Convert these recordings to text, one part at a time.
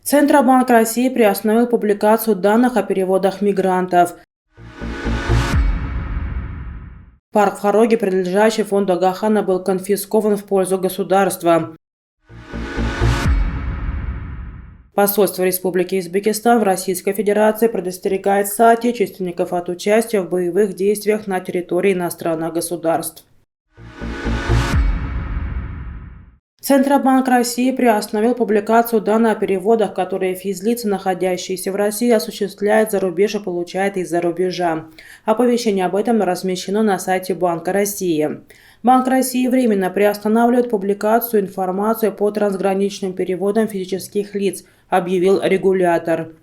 Центробанк России приостановил публикацию данных о переводах мигрантов. Парк в Хароге, принадлежащий фонду Агахана, был конфискован в пользу государства. Посольство Республики Узбекистан в Российской Федерации предостерегает соотечественников от участия в боевых действиях на территории иностранных государств. Центробанк России приостановил публикацию данных о переводах, которые физлица, находящиеся в России, осуществляют за рубеж и получают из-за рубежа. Оповещение об этом размещено на сайте Банка России. Банк России временно приостанавливает публикацию информации по трансграничным переводам физических лиц, объявил регулятор.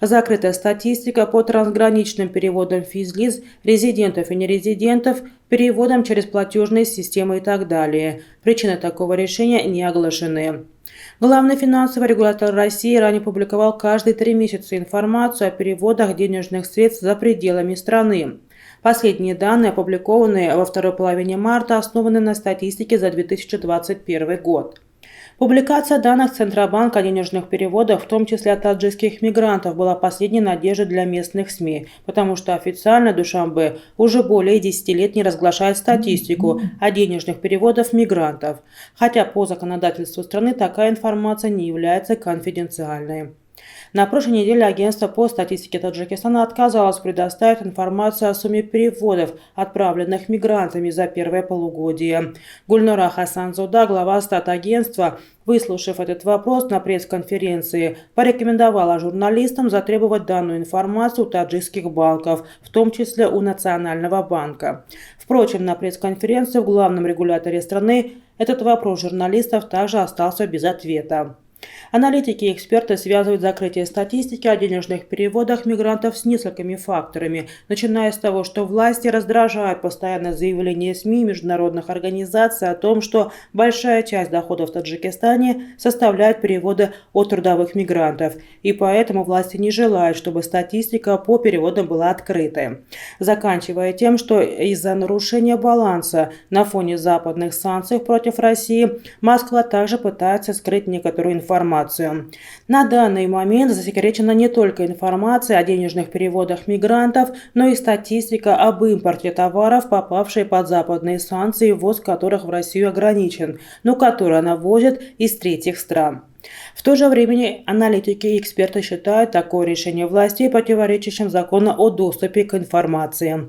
Закрытая статистика по трансграничным переводам физлиц, резидентов и нерезидентов, переводам через платежные системы и так далее. Причины такого решения не оглашены. Главный финансовый регулятор России ранее публиковал каждые 3 месяца информацию о переводах денежных средств за пределами страны. Последние данные, опубликованные во второй половине марта, основаны на статистике за 2021 год. Публикация данных Центробанка о денежных переводах, в том числе от таджикских мигрантов, была последней надеждой для местных СМИ, потому что официально Душанбе уже более 10 лет не разглашает статистику о денежных переводах мигрантов, хотя по законодательству страны такая информация не является конфиденциальной. На прошлой неделе агентство по статистике Таджикистана отказалось предоставить информацию о сумме переводов, отправленных мигрантами за первое полугодие. Гульнора Хасанзода, глава статагентства, выслушав этот вопрос на пресс-конференции, порекомендовала журналистам затребовать данную информацию у таджикских банков, в том числе у Национального банка. Впрочем, на пресс-конференции в главном регуляторе страны этот вопрос журналистов также остался без ответа. Аналитики и эксперты связывают закрытие статистики о денежных переводах мигрантов с несколькими факторами, начиная с того, что власти раздражают постоянное заявление СМИ и международных организаций о том, что большая часть доходов в Таджикистане составляет переводы от трудовых мигрантов, и поэтому власти не желают, чтобы статистика по переводам была открытой. Заканчивая тем, что из-за нарушения баланса на фоне западных санкций против России Москва также пытается скрыть некоторую информацию. На данный момент засекречена не только информация о денежных переводах мигрантов, но и статистика об импорте товаров, попавшие под западные санкции, ввоз которых в Россию ограничен, но которые она ввозит из третьих стран. В то же время аналитики и эксперты считают такое решение властей противоречащим закону о доступе к информации.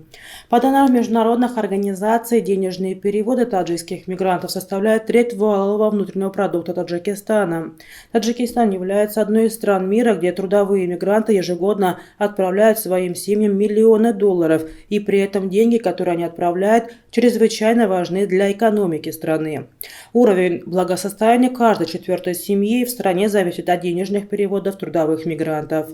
По данным международных организаций, денежные переводы таджикских мигрантов составляют треть валового внутреннего продукта Таджикистана. Таджикистан является одной из стран мира, где трудовые мигранты ежегодно отправляют своим семьям миллионы долларов, и при этом деньги, которые они отправляют, чрезвычайно важны для экономики страны. Уровень благосостояния каждой четвертой семьи в стране зависит от денежных переводов трудовых мигрантов.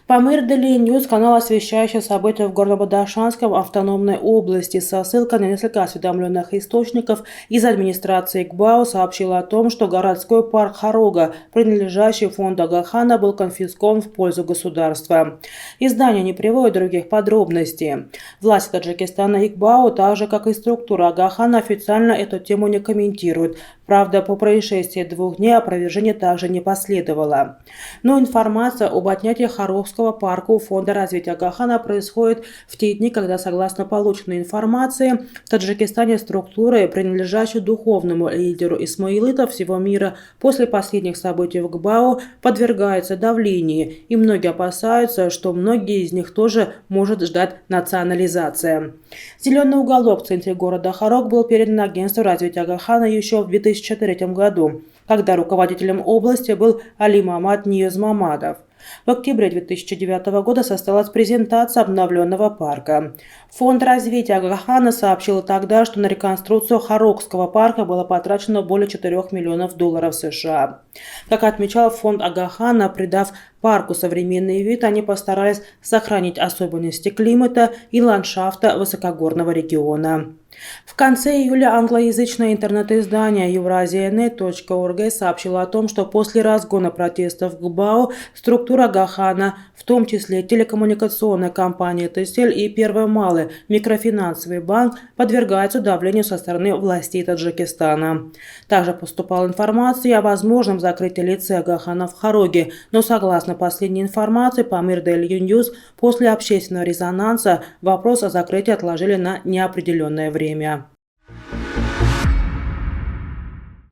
Памир Дели Ньюс, канал, освещающий события в Горно-Бадахшанском автономной области, со ссылкой на несколько осведомленных источников из администрации ГБАУ, сообщил о том, что городской парк Харога, принадлежащий фонду Агахана, был конфискован в пользу государства. Издание не приводит других подробностей. Власти Таджикистана и ГБАУ, так же как и структура Агахана, официально эту тему не комментируют. Правда, по происшествии 2 дней опровержения также не последовало. Но информация об отнятии Харовского парка у Фонда развития Агахана происходит в те дни, когда, согласно полученной информации, в Таджикистане структуры, принадлежащие духовному лидеру исмаилитов всего мира, после последних событий в ГБАУ подвергаются давлению, и многие опасаются, что многие из них тоже может ждать национализация. Зеленый уголок в центре города Харог был передан агентству развития Агахана еще в 2003 году, когда руководителем области был Али Мамад Ниязмамадов. В октябре 2009 года состоялась презентация обновленного парка. Фонд развития Агахана сообщил тогда, что на реконструкцию Харогского парка было потрачено более 4 миллионов долларов США. Как отмечал фонд Агахана, придав парку современный вид, они постарались сохранить особенности климата и ландшафта высокогорного региона. В конце июля англоязычное интернет-издание eurasia.net.org сообщило о том, что после разгона протестов к БАО структура Гахана, в том числе телекоммуникационная компания Телсель и Первый малый микрофинансовый банк, подвергаются давлению со стороны властей Таджикистана. Также поступала информация о возможном закрытии лицея Гахана в Хароге, но согласно последней информации по Мир Daily News, после общественного резонанса вопрос о закрытии отложили на неопределенное время.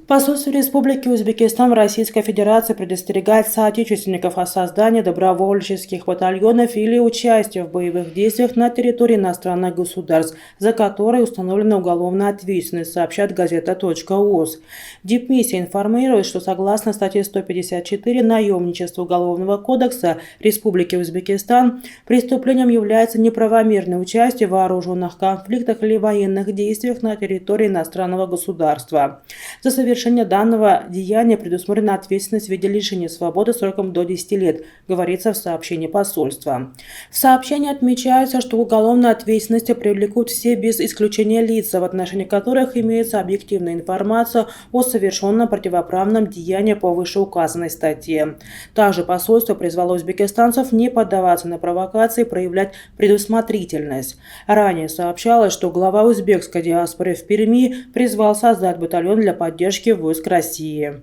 Посольство Республики Узбекистан в Российской Федерации предостерегает соотечественников о создании добровольческих батальонов или участии в боевых действиях на территории иностранных государств, за которые установлена уголовная ответственность, сообщает газета.уз. Дипмиссия информирует, что согласно статье 154 наемничества Уголовного кодекса Республики Узбекистан преступлением является неправомерное участие в вооруженных конфликтах или военных действиях на территории иностранного государства. За совершение данного деяния предусмотрена ответственность в виде лишения свободы сроком до 10 лет, говорится в сообщении посольства. В сообщении отмечается, что уголовной ответственности привлекут все без исключения лица, в отношении которых имеется объективная информация о совершенном противоправном деянии по вышеуказанной статье. Также посольство призвало узбекистанцев не поддаваться на провокации и проявлять предусмотрительность. Ранее сообщалось, что глава узбекской диаспоры в Перми призвал создать батальон для поддержки войск России.